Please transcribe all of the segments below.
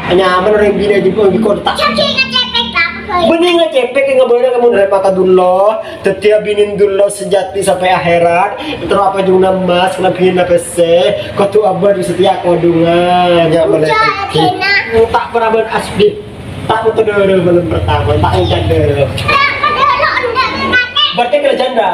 Nyaman orang bina di kota. Bening ngecepek nggak boleh kamu dari maka dulu. Setiap binin dulu sejati sampai akhirat. Terus apa juga mas lebih napese. Kau tuh abad di setiap kodungan. Nyaman tak pernah berasbi. Tak untuk dulu belum pertama. Tak ingin dulu. Berarti kena janda.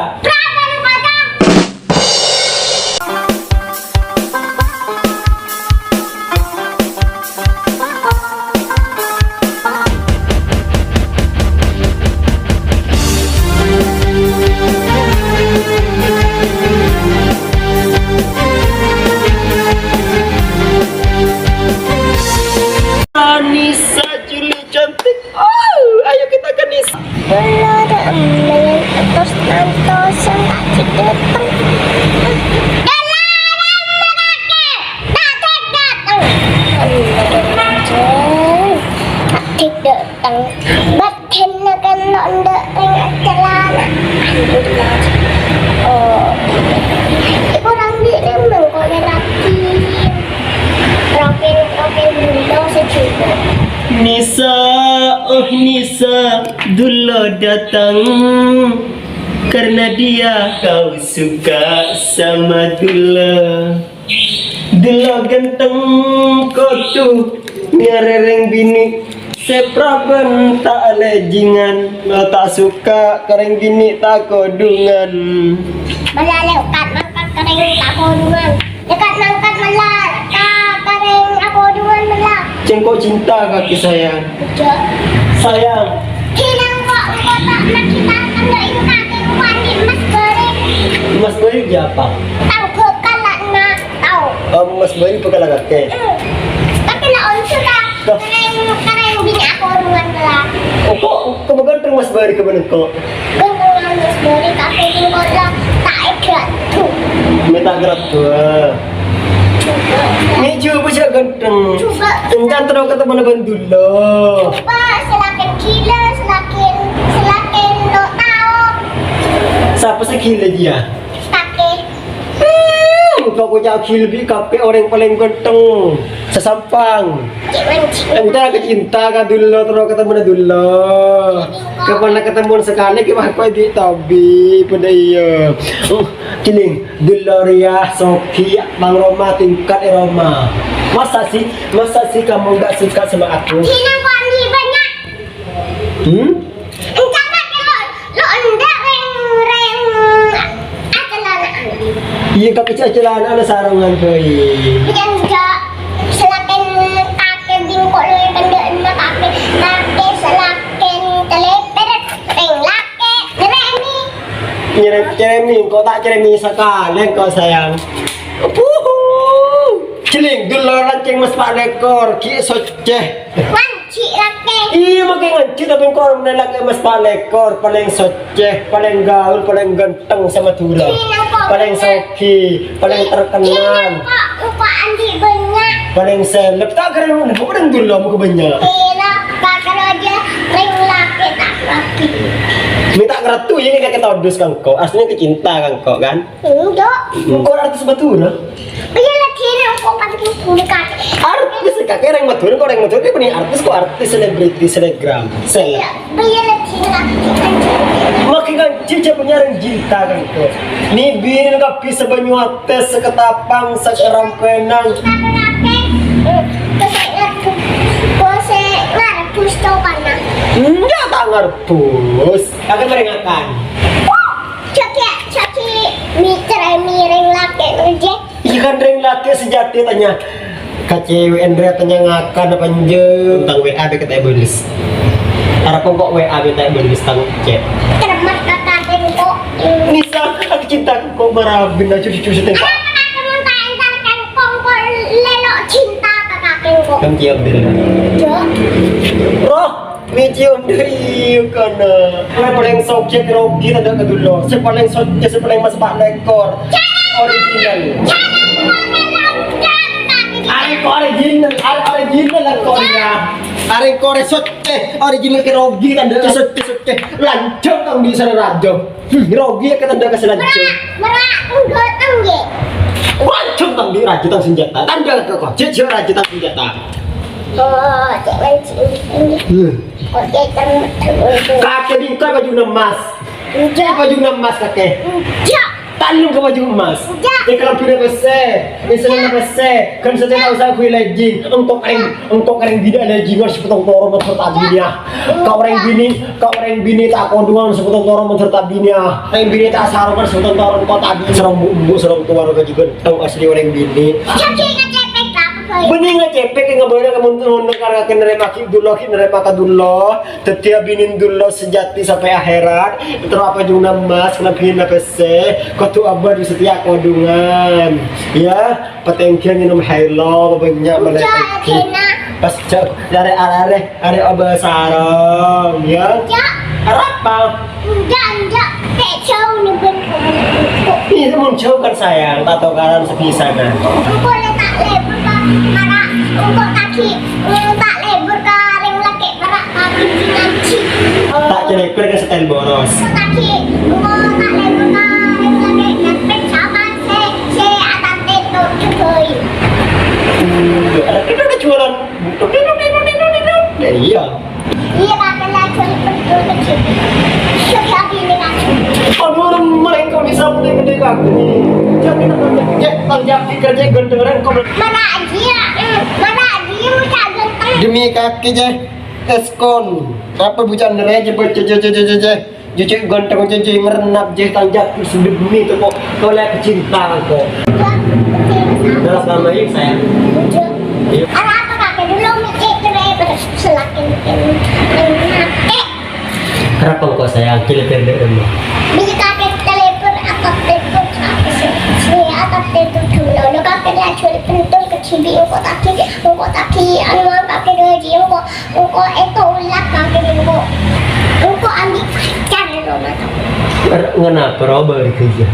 Nisa Juli cantik. Ayo kita ke Nisa. Terus nantosan kaki datang. Kaki datang. Batin na kan nonda ang akalana. Oh, kurang di naman ko na rapi. Rapin dulu sejuta. Nisa, oh Nisa, dulu datang karena dia kau suka sama Dula. Dula ganteng kau tuh nyarereng bini. Sepraben tak lejingan, lo tak suka kareng bini tak kodungan. Malah angkat kareng tak kodungan. Dekat angkat malah kareng aku kodungan malah. Cengkok cinta kaki sayang. Sayang. Hilang kok tak nak kita tanda itu kaki wani mas goreng. Mas Boy siapa? Tahu bekal lah nak tahu. Mas Boy bekal kakek. Tapi nak onsu tak kareng bini aku kodungan malah. Oh kok kemudian Mas Boy ke mana kok? Ganteng mas goreng kaki tinggal lah tak ikat tu. Minta gerak tua. Ini coba sih ganteng. Coba. Enggak terus ketemu dengan dulu. Coba selakin gila selakin lo tahu. Siapa sih gila dia? Kaki. Kau punya gila kape orang paling ganteng. Sesampang. Entah kecinta kan dulu terus ketemu dengan dulu. Kapan ketemu sekali kita kau di tabi pada iya. Kiling Dularia, Sophie, Bang Roma, tingkat Roma. Masa sih kamu nggak suka sama aku? Hilang kok ni banyak. Enggak lo enggak reng akalana. Iya kaki jalan ada sarungan tuh. Bukan enggak selakin kaki bingkok lo yang benda enak kaki selakin teleperet reng laki neremi. Ceremi, kau tak ceremi sekali kau sayang. Kiling dulu rancing mas pak lekor, ki soceh. Wanci laki. Iya makin ngancit tapi kau menelak mas pak lekor paling soceh, paling gaul, paling ganteng sama Dula. Paling soki, paling terkenal. Kok andi banyak. Paling seleb, tak keren mana? Bukan dulu mau banyak. Hilang bakal aja reng laki tak laki. Minta keratu ya kayak ketodus kang kau, aslinya kecinta kang kau kan? Enggak. Kau artis Madura? Iya lagi kok pakai dekat. Artis kakek orang Madura, kau orang Madura kan punya artis kok artis selebriti selebgram, seleb. Iya lagi Makin kan cica punya orang cinta kan kau. Nih biar nggak bisa banyuates seketapang sekerampenan. Enggak tak ngerpus, kakek meringatkan. Caki miring laki aja. Ikan ring laki sejati tanya. Kacewe Andrea tanya ngakan apa nje tentang WA be kata belis. Harap kok WA be tak belis tang chat. Termat kata tengko. Nisa, aku cinta kok marabin aja cuci tengko. Kan cium dulu. Roh, cium dulu kana. Saya paling soknya kerogi tanda ke dulu. Saya paling soknya, saya paling mas pak lekor. Original. Original lah Korea. Are Korea soknya original kerogi tanda ke soknya. Lancong kang di sana rajo. Kerogi ya tanda ke selancong. Merak enggak tangge. Lancong kang di rajutan senjata. Tanda ke kok. Jujur rajutan senjata. Oh, cek mancing. Kok kita Kakek bingkai baju emas. Baju emas kakek. enggak. Talung ke baju emas. Ya. Kalau pilih bese, misalnya bese, kan saja usah kui legging. Engkau kering bida legging harus potong toro menserta binia. Kau orang bini tak konduan sepotong toro menserta binia. Orang bini tak sarungan sepotong toro kau tadi serong bu serong tua orang juga. Tahu asli orang bini. Jadi ngecepek apa? Bening ngecepek yang boleh kamu negara nerima dulu. Setiap binin dulu sejati sampai akhirat. Terus apa juga emas kena bina bese. Kau tu abad di setiap kodungan, ya, petengkian minum hello, banyak mereka. Pas dari abah sarong, ya. Apa? Enggak, kecau nih ben. Ini muncul kan sayang, tato karan sepisah kan. Engkau letak lebur ka marah, engkau kaki tak lebur ka ring laki marah kaki nanci. Tak celepir ke setel boros. Kaki, engkau tak lebur ka ring laki ngepek sama se atas teto kekoi. Ada kejualan. Iya. Iya kakek lagi betul kecil. Siapa ini kakek? Aduh, mereka bisa mulai gede kaku. Jangan terjadi kerja genderan kau. Mana dia udah ganteng. Demi kaki je, eskon. Apa bucan nerai je Jujur ganteng je merenap je tanjak demi tu kau lihat kecintaan kau. Dalam nama ini sayang. Apa kakek dulu mikir cerai selakin kakek. Kenapa kau sayang kilir dulu? Bisa kakek telepon atau telepon saya atau telepon dulu. Kakek dia curi pentul kecil engkau taki anu kakek gaji engkau itu ulat kakek engkau ambil pacar rumah tu. Kenapa roba kerja?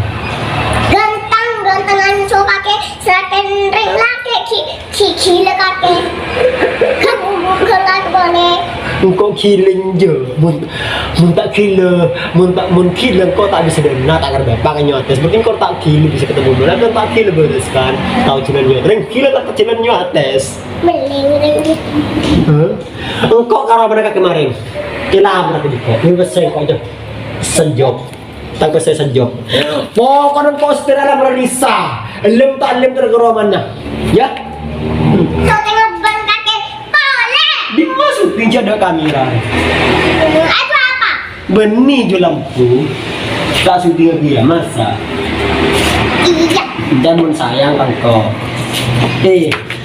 Gantangan so kakek selakin ring laki kiki le kakek. Kamu bukan lagi boleh. Engkau killing je, mun tak killer, mun kau tak bisa dengar tak kerja, pakai nyotes. Berarti kau tak killer bisa ketemu dulu, dan tak killer beres kan? Tahu cuman nyotes, ring killer tak kecilan nyotes. Meling Engkau kalau mereka kemarin, kilam mereka juga. Ini besar kau aja, senjok, tak besar senjok. Pokoknya kau setirah lah merisa, lem tergerak mana, ya? kau tengok ban kakek boleh. Dimasukin ada kamera. Itu apa? Benih je lampu, tak sudah dia masa. Iya. Jangan sayang kan kau.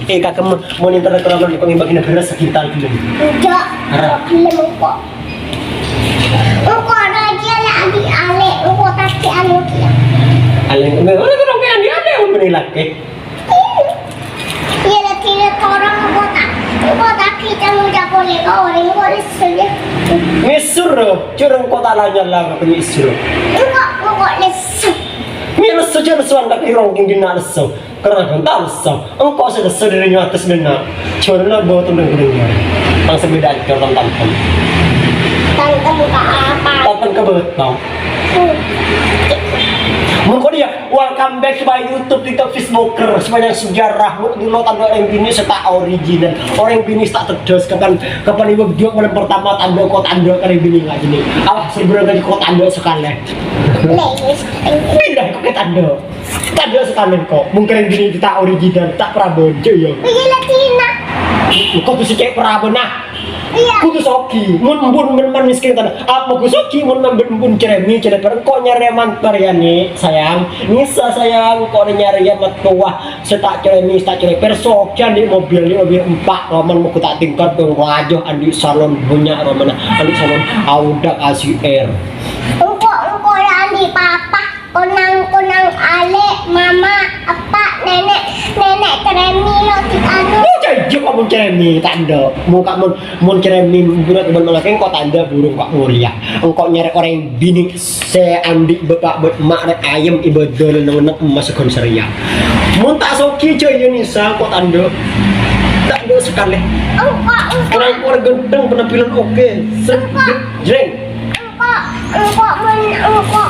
Kakak mau minta rekomen di pengimbang beras sekitar dulu. Enggak. Belum kok. Engkau raja lagi ale, engkau taki anu kia. Aleng, orang orang kayak dia ada yang menilai ke. Iya lah tidak orang engkau taki jangan tak boleh kau orang boleh saja. Misur, curang kota lain lah kata misur. Engkau lesu. Minus saja lesuan tak kira orang gini nak lesu. Karena kan tak lesu. Engkau sudah lesu dari atas benar. Curang nak bawa tundang kedengar. Langsung beda aja orang tantan. Tantan muka apa? Tantan kebetau. Mungkin dia welcome back to my YouTube, TikTok, Facebooker sebanyak sejarah dulu tanda orang bini serta original orang bini tak terdes kapan ibu video malam pertama tanda kau tanda kali bini nggak gini sebenarnya kau tanda sekali pindah kau tanda sekali kok mungkin bini kita original tak prabojo ya iya Latina kau tuh si kayak prabona iya kudu soki mun miskin tanda apa kudu soki mun ceremi kok nyari mantar ya nih sayang nisa sayang kok nyari ya metua setak ceremi setak ceremi persokian di mobil empat roman mau tak tingkat dong wajah andi salon punya roman andi salon auda kasih air engkau andi papa konang ale mama apa nenek ceremi roti anu jadi kamu ceremi tanda muka mun ceremi budak kebun malakeng kok tanda burung kok mulia engkau nyari orang bini saya andi bapak mak rek ayam ibadol nang masuk konseria mun tak soki coy Yunisa kok tanda sekali orang gendeng penampilan oke jreng engkau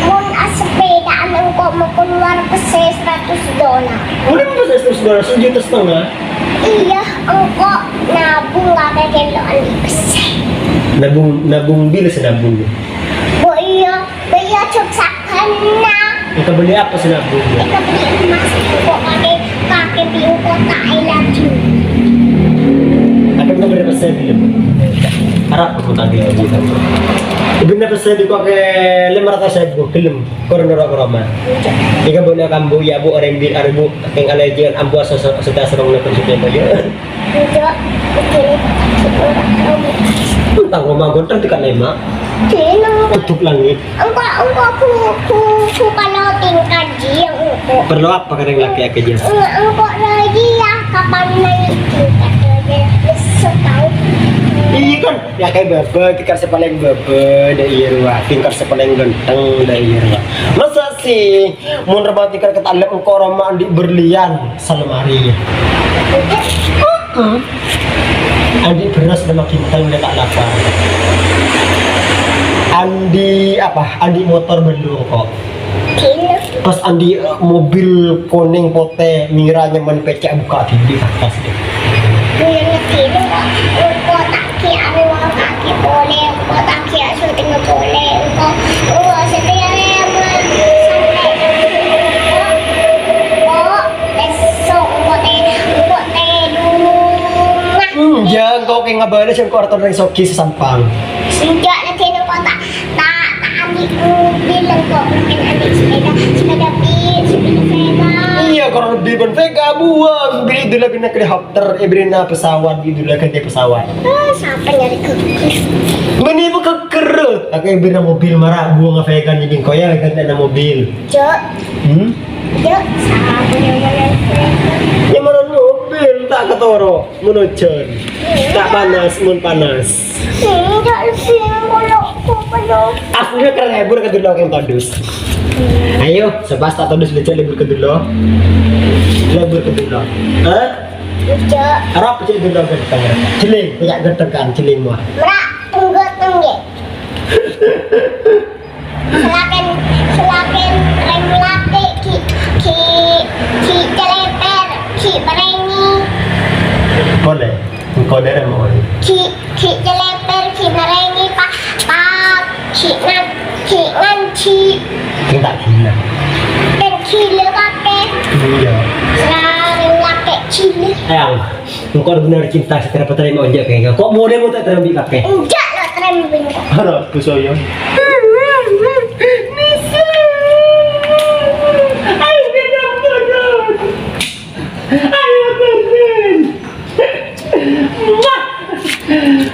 mun asepedaan engkau mau keluar pesen $100. Udah bisa $100, $1,500. Iya, engkau nabung gak kayak kiloan pesen. Nabung bil senabung. Iya cuk sakana. Kita beli apa senabung? Kita beli emas engkau pakai biu kota I love you. Apa yang berapa saya film? Harap aku tadi aja kan. Berapa saya dipakai 500.000 film korona. Jika boleh kambu ya bu orang bil aribu yang alajian ambu asal sudah serong lepas sudah bayar. Enggak, begini orang kamu. Tentang rumah gontang tekan lima. Kena. Tutup langit. Engkau aku palotin kaji yang engkau. Perlu apa kadang laki aja? Engkau lagi ya kapan naik tingkat lagi besok tahu. Iya kan, ya kayak baba, tingkat sepaling baba, dari ruah, tingkat sepaling ganteng, dari ruah. Masa sih, mau rebut tingkat ketalep engkau ramah di berlian salemari. Andi beras udah makin tahu udah tak lapar. Andi motor belum kok. Kena. Pas Andi mobil kuning pote miranya man pecah buka di atas deh. Yang kena engkau taki anu kaki boleh, engkau taki syuting boleh, engkau setia Ya, kau kayak ngabarin sih kau order dari Soki sesampang. Sejak nanti kau tak ambil bilang kau mungkin ambil sepeda sepeda Vega. Iya, kalau lebih ban Vega buang, beli dulu bina helikopter, beli na pesawat, beli dulu kan pesawat. Siapa nyari keker? Meni mau keker, aku yang bina mobil marah buang Vega jadi kau ya kan ada mobil. Jok, siapa yang nyari keker? Ya mana mobil tak ketoro, menocon, tak panas, mun panas. Tidak lebih kalau kau penuh. Aslinya keren hebur ke dulu yang todus. Ayo, sebas tak todus baca lebur ke dulu. Lebur ke dulu. Hah? Jok, Harap jadi dulu ganteng. Ciling, punya ganteng kan ciling mah. merak tunggu. Selakin remlate ki jeleper ki berengi Boleh. Engkau dari mau. ki jeleper ki berengi pak ki nganci Kita gila. dan kile pakai Iya. selalu laki cile Ayang, engkau benar cinta secara terima aja kayaknya. Kok model mau tak terima kakek? enggak lah trembing Harap ku sayang. Ayo,